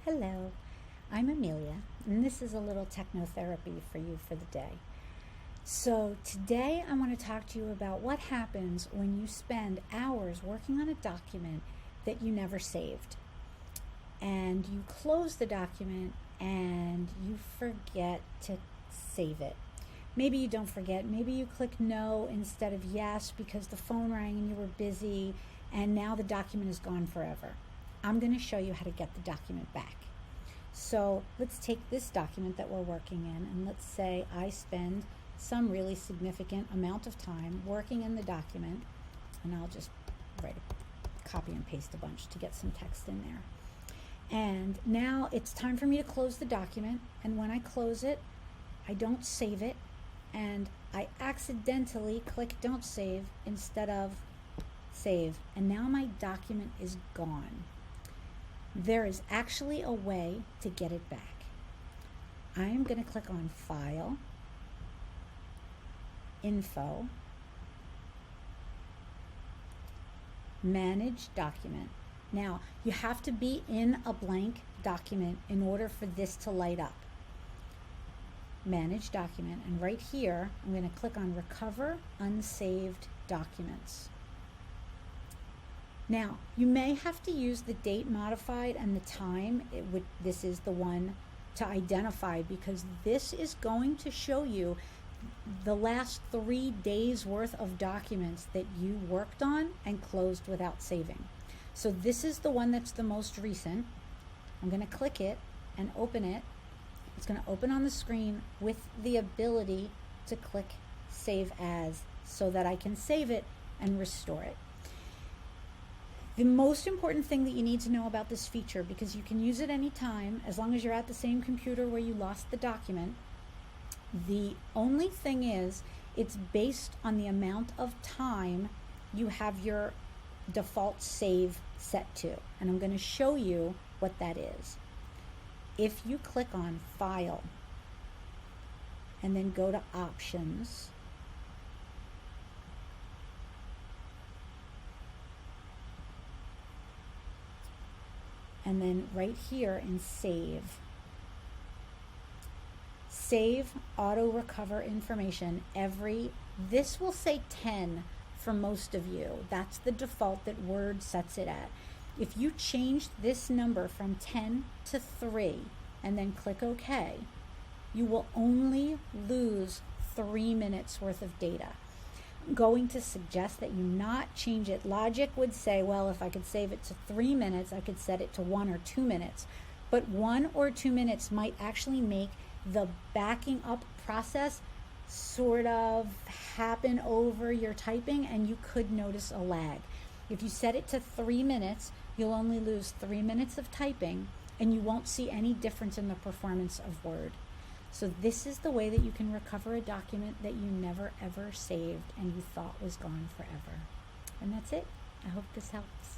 Hello, I'm Amelia, and this is a little technotherapy for you for the day. So, today I want to talk to you about what happens when you spend hours working on a document that you never saved. And you close the document and you forget to save it. Maybe you don't forget, maybe you click no instead of yes because the phone rang and you were busy, and now the document is gone forever. I'm going to show you how to get the document back. So let's take this document that we're working in, and let's say I spend some really significant amount of time working in the document, and I'll just copy and paste a bunch to get some text in there. And now it's time for me to close the document, and when I close it, I don't save it, and I accidentally click don't save instead of save, and now my document is gone. There is actually a way to get it back. I am going to click on File, Info, Manage Document. Now, you have to be in a blank document in order for this to light up. Manage Document, and right here, I'm going to click on Recover Unsaved Documents. Now, you may have to use the date modified and the time. This is the one to identify, because this is going to show you the last 3 days worth of documents that you worked on and closed without saving. So this is the one that's the most recent. I'm going to click it and open it. It's going to open on the screen with the ability to click Save As so that I can save it and restore it. The most important thing that you need to know about this feature, because you can use it anytime as long as you're at the same computer where you lost the document, the only thing is it's based on the amount of time you have your default save set to. And I'm going to show you what that is. If you click on File and then go to Options, and then right here in Save Auto Recover Information. This will say 10 for most of you. That's the default that Word sets it at. If you change this number from 10 to 3 and then click OK, you will only lose 3 minutes worth of data. I'm going to suggest that you not change it. Logic would say, well, if I could save it to 3 minutes, I could set it to 1 or 2 minutes. But 1 or 2 minutes might actually make the backing up process sort of happen over your typing, and you could notice a lag. If you set it to 3 minutes, you'll only lose 3 minutes of typing, and you won't see any difference in the performance of Word. So this is the way that you can recover a document that you never ever saved and you thought was gone forever. And that's it. I hope this helps.